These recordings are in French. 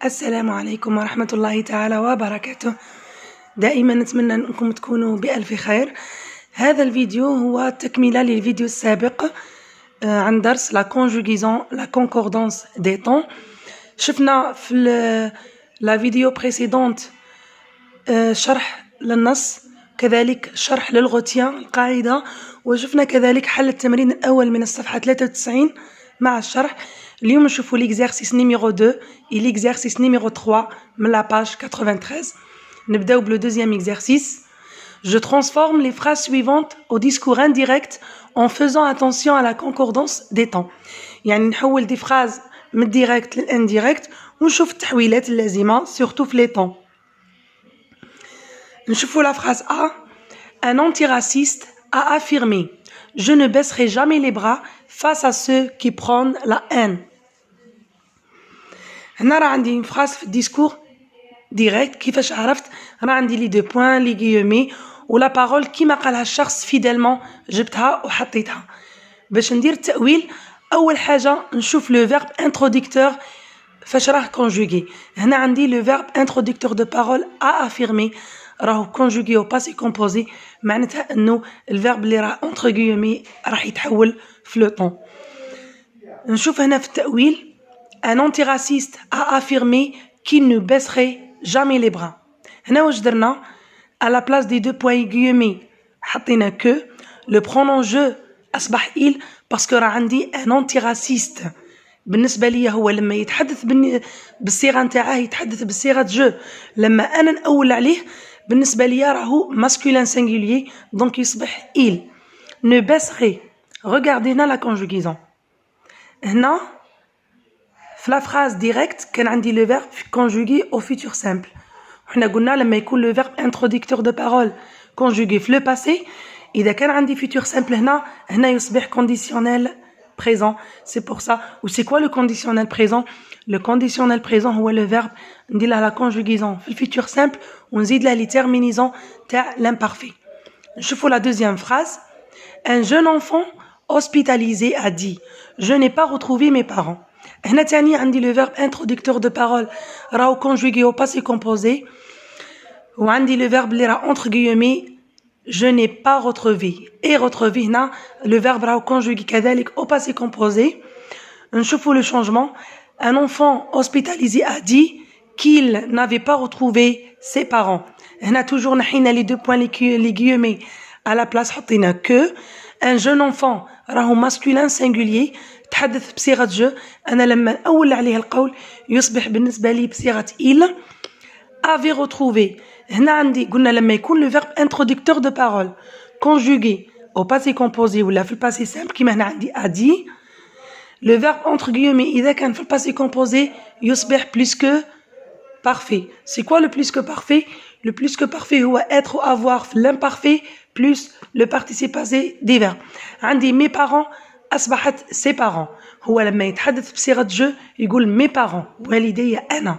السلام عليكم ورحمة الله تعالى وبركاته. دائما نتمنى أنكم تكونوا بألف خير. هذا الفيديو هو تكملة للفيديو السابق عن درس la conjugaison, la concordance des temps. شفنا في la vidéo précédente شرح للنص، كذلك شرح للغوتيان القاعدة، وشفنا كذلك حل التمرين الأول من الصفحة 93 مع الشرح. اليوم نشوفوا l'exercice numéro 2 et l'exercice numéro 3 من la page 93. نبداو بلو deuxième exercice. Je transforme les phrases suivantes au discours indirect en faisant attention à la concordance des temps. يعني نحول دي phrases من الديريكت للانديريكت ونشوف التحويلات اللازمة surtout في les temps. نشوفوا la phrase A. Un antiraciste a affirmé: je ne baisserai jamais les bras face à ceux qui prônent la haine. هنا راه عندي phrase في الديسكور ديريكت. كيفاش عرفت؟ راه عندي لي دو بوين لي غيومي ولا بارول كيما قالها الشخص فيدلمون جبتها وحطيتها. باش ندير التأويل أول حاجة نشوف لو فيرب انتروديكتور فاش راه كونجوغي. هنا عندي لو فيرب انتروديكتور دو بارول ا افيرمي راهو كونجوغي او باسي كومبوزي، معناتها انه الفيرب اللي راه انتر غيومي راح يتحول في لو طون. نشوف هنا في التأويل un antiraciste a affirmé qu'il ne baisserait jamais les bras. هنا واش درنا؟ à la place des deux points guillemets حطينا que. le pronom je أصبح il parce que راه عندي un antiraciste. بالنسبة لي هو لما يتحدث بالصيغة نتاعه يتحدث بالصيغة je. لما أنا نأول عليه بالنسبة لي راهو masculin singulier donc يصبح il. ne baisserait. regardez هنا la conjugaison. هنا في la phrase directe كان عندي le verbe conjugué au futur simple. وحنا قلنا لما يكون le verbe introducteur de parole conjugué في le passé، إذا كان عندي futur simple هنا يصبح conditionnel présent. C'est pour ça. Ou c'est quoi le conditionnel présent? Le conditionnel présent هو le verbe ندير له la conjugaison في futur simple ونزيد له les terminaisons تاع l'imparfait. نشوفوا la deuxième phrase. Un jeune enfant hospitalisé a dit: je n'ai pas retrouvé mes parents. هنا تاني عندي le verbe introducteur de parole راهو conjugué au passé composé، وعندي le verbe اللي راه entre guillemets je n'ai pas retrouvé. et retrouvé هنا le verbe راهو conjugué كذلك au passé composé. نشوفوا le changement. un enfant hospitalisé a dit qu'il n'avait pas retrouvé ses parents. هنا toujours نحينا les deux points les guillemets à la place حطينا que. un jeune enfant راهو masculin singulier تحدث بصيغة جو. أنا لما أول عليه القول يصبح بالنسبة لي بصيغة il. avait retrouvé هنا عندي قلنا لما يكون le verbe introducteur de parole conjugué au passé composé ولا في الباسي simple كيما هنا عندي a dit. le verbe entre guillemets إذا كان في الباسي composé يصبح plus que parfait. c'est quoi le plus que parfait? le plus que parfait هو être ou avoir في l'imparfait plus le participe passé des verbes. عندي mes parents أصبحت ses parents. هو لما يتحدث بصيغة جو يقول mes parents والدي أنا.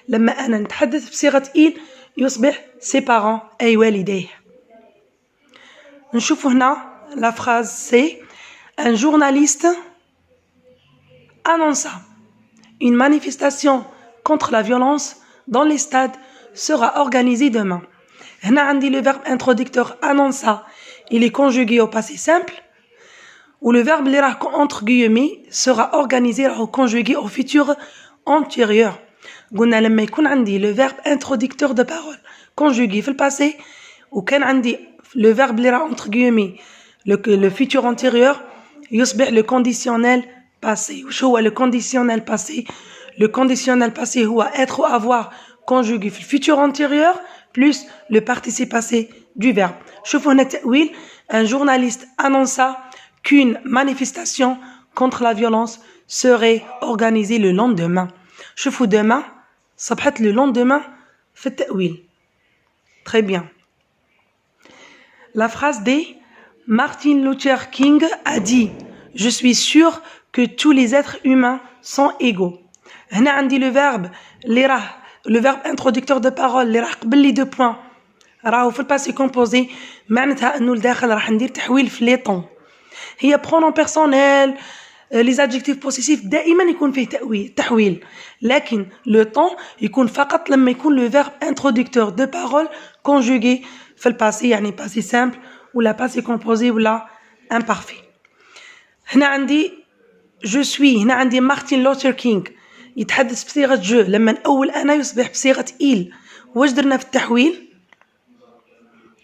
لما أنا نتحدث بصيغة il يصبح ses parents أي والديه. نشوف هنا la phrase C. un journaliste annonça une manifestation contre la violence dans les stades sera organisée demain. هنا عندي le verbe introducteur annonça il est conjugué au passé simple، ou le verbe اللي راه entre guillemets sera organisé راهو conjugué au futur antérieur. قلنا لما يكون عندي le verbe introducteur de parole conjugué في الباسي وكان عندي le verbe اللي راه entre guillemets le futur antérieur يصبح le conditionnel passé. وش هو le conditionnel passé؟ le conditionnel passé هو être ou avoir conjugué في le futur antérieur plus le participe passé du verbe. شوفوا هنا التأويل. un journaliste annonça qu'une manifestation contre la violence serait organisée le lendemain. شوفوا demain صبحت le lendemain في التأويل. très bien. la phrase D. Martin Luther King a dit: je suis sûr que tous les êtres humains sont égaux. هنا عندي le verbe اللي راه le verbe introducteur de parole اللي راح قبل لي دو بوين راهو في الباسي كومبوزي، معناتها انه لداخل راح ندير تحويل في لي طون. هي برونون بيرسونيل les adjectifs possessifs دائما يكون فيه تحويل لكن le temps يكون فقط لما يكون le verbe introducteur de parole conjugué في الباسي يعني passé simple ولا passé composé ولا imparfait. هنا عندي je suis هنا عندي مارتين لوثر كينغ يتحدث بصيغة جو لما نأول أنا يصبح بصيغة il. واش درنا في التحويل؟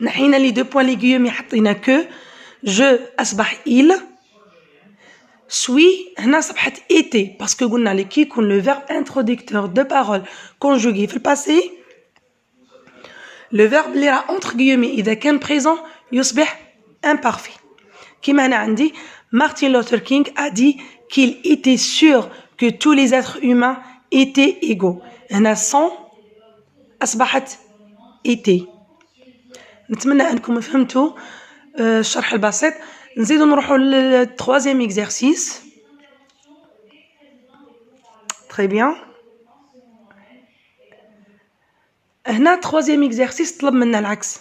نحينا لي دو بوين لي غيومي حطينا كو جو أصبح il suis هنا صبحت été باسكو قلنا لي كي يكون لو فيرب انتروديكتور دو بارول كونجوغي في الباسي لو فيرب اللي راه اونتر غيومي إذا كان بريزون يصبح imparfait. كيما هنا عندي Martin Luther King a dit qu'il était sûr que tous les êtres humains étaient égaux. هنا sans أصبحت été. نتمنى أنكم فهمتوا الشرح البسيط. نزيدو نروحو للتروازيام إكزرسيس. Très bien. هنا troisième exercice طلب منا العكس.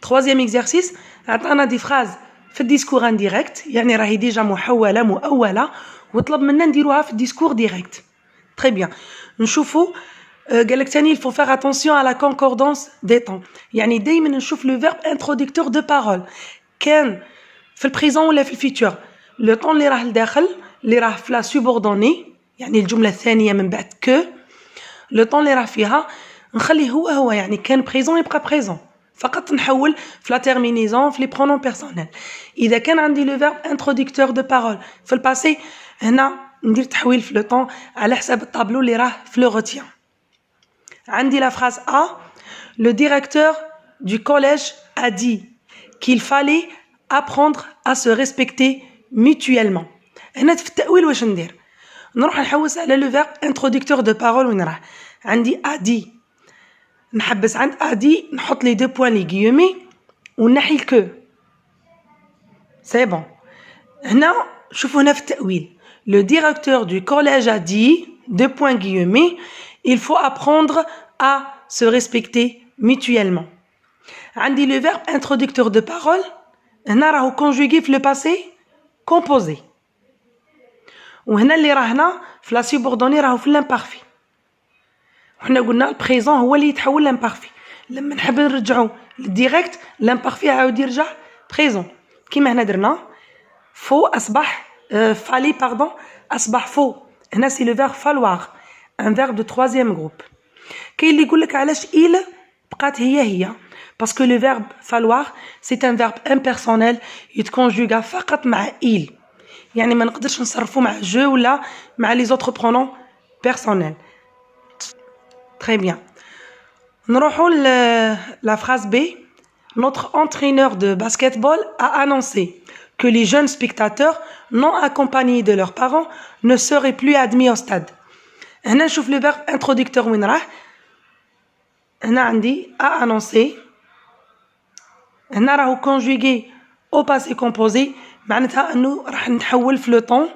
troisième exercice عطانا دي فراز في الديسكور انديريكت يعني راهي ديجا محولة مؤولة وطلب منا نديروها في الديسكور ديريكت. Très bien. نشوفوا قالك تاني il faut faire attention à la concordance des temps يعني دايما نشوف لو فيرب انتروديكتور دو بارول كان في البريزون ولا في الفيتور لو طون اللي راه لداخل اللي راه في لا سوبوردوني يعني الجملة الثانية من بعد كو لو طون اللي راه فيها نخليه هو يعني كان بريزون يبقى بريزون فقط نحول في لا تيرمينيزون في لي برونون بيرسونيل. اذا كان عندي لو فيرب انتروديكتور دو بارول في الباسي هنا ندير تحويل في لو طون على حساب الطابلو اللي راه في لو روتيان. عندي la phrase A. Le directeur du collège a dit qu'il fallait apprendre à se respecter mutuellement. هنا في التأويل واش ندير؟ نروح نحوس على le verbe introducteur de parole وين راه؟ عندي a dit. نحبس عند a dit نحط لي دو بوين لي غيومي ونحي الكو. سي بون. هنا شوفوا هنا في التأويل. Le directeur du collège a dit deux points guillemets. Il faut apprendre à se respecter mutuellement. عندي le verbe introducteur de parole هنا راهو conjugué في le passé composé. وهنا اللي راهنا في la subordonnée راهو في l'imparfait. وحنا قلنا البريزون هو اللي يتحول l'imparfait. لما نحب نرجعو للديريكت l'imparfait عاود يرجع بريزون. كيما هنا درنا فو أصبح فالي باردون أصبح فو. هنا سي le verbe falloir. Un verbe de troisième groupe. كاين اللي يقول لك علاش il بقات هي parce que le verbe falloir c'est un verbe impersonnel يتكونجوغا فقط مع il يعني ما نقدرش نصرفو مع je ولا مع les autres pronoms personnels. Très bien. نروحو la phrase B. Notre entraîneur de basketball a annoncé que les jeunes spectateurs non accompagnés de leurs parents ne seraient plus admis au stade. هنا نشوف لو فيرب انتروديكتور وين راه هنا عندي a annoncé هنا راهو كونجوغي او باسي كومبوزي معناتها انه راح نحول في لو طون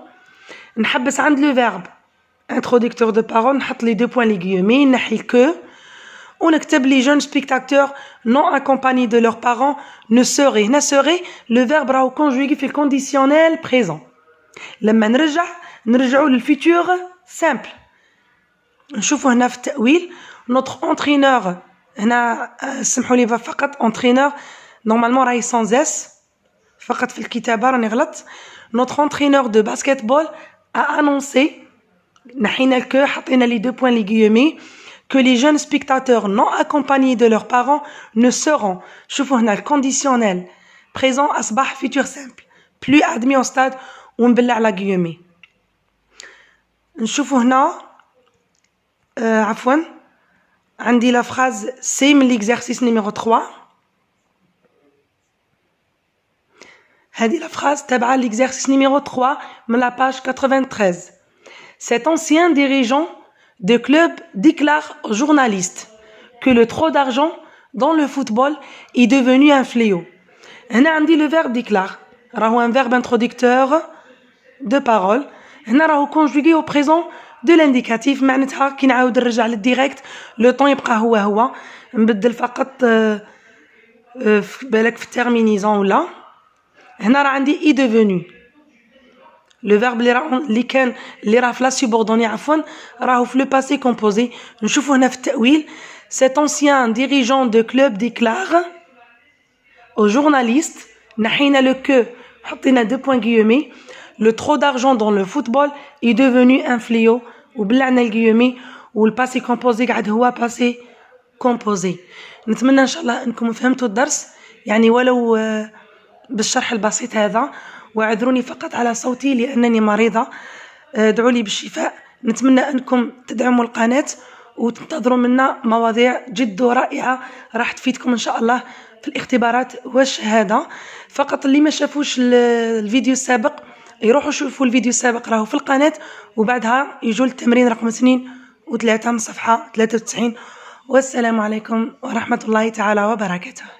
نحبس عند لو فيرب انتروديكتور دو بارول نحط لي دو بوين لي غيومي نحي الكو ونكتب لي جون سبيكتاتور نون اكومباني دو لور بارون نو سوري هنا سوري لو فيرب راهو كونجوغي في الكونديسيونيل بريزون لما نرجعو للفيتور سامبل. نشوفوا هنا في التأويل notre entraîneur هنا سمحوا لي فقط entraîneur normalement راهي sans s فقط في الكتابة راني غلط. notre entraîneur de basketball a annoncé نحينا الكو حطينا لي دو بوين لي غيومي que les jeunes spectateurs non accompagnés de leurs parents ne seront شوفوا هنا الكونديسيونيل présent أصبح futur simple plus admis au stade ونبلع على غيومي. نشوفوا هنا عفوا عندي لا فراز سي من l'exercice numéro 3 هذه لا فراز تبع l'exercice numéro 3 من la page 93. Cet ancien dirigeant de club déclare aux journalistes que le trop d'argent dans le football est devenu un fléau. هنا عندي le verbe déclare راهو un verbe introducteur de parole هنا راهو conjugué au présent de l'indicatif معناتها كي نعاود نرجع للديريكت لو طون يبقى هو نبدل فقط بالك في التيرمينيزون ولا هنا راه عندي اي devenu لو فيرب اللي راه في لا سوبوردوني عفوا راهو في لو باسي كومبوزي. نشوفوا هنا في التأويل cet ancien dirigeant de club déclare au journaliste نحينا le que حطينا 2 points guillemets le trop d'argent dans le football est devenu un fléau وبلعنا الجيومي والباسي كومبوزي قاعد هو باسي كومبوزي. نتمنى ان شاء الله انكم فهمتوا الدرس يعني ولو بالشرح البسيط هذا، واعذروني فقط على صوتي لأنني مريضة. ادعوا لي بالشفاء. نتمنى أنكم تدعموا القناة وتنتظروا منا مواضيع جد رائعة راح تفيدكم إن شاء الله في الاختبارات والشهادة. فقط اللي ما شافوش الفيديو السابق يروحوا يشوفوا الفيديو السابق راهو في القناة، وبعدها يجوا التمرين رقم 32 من صفحة 93. والسلام عليكم ورحمة الله تعالى وبركاته.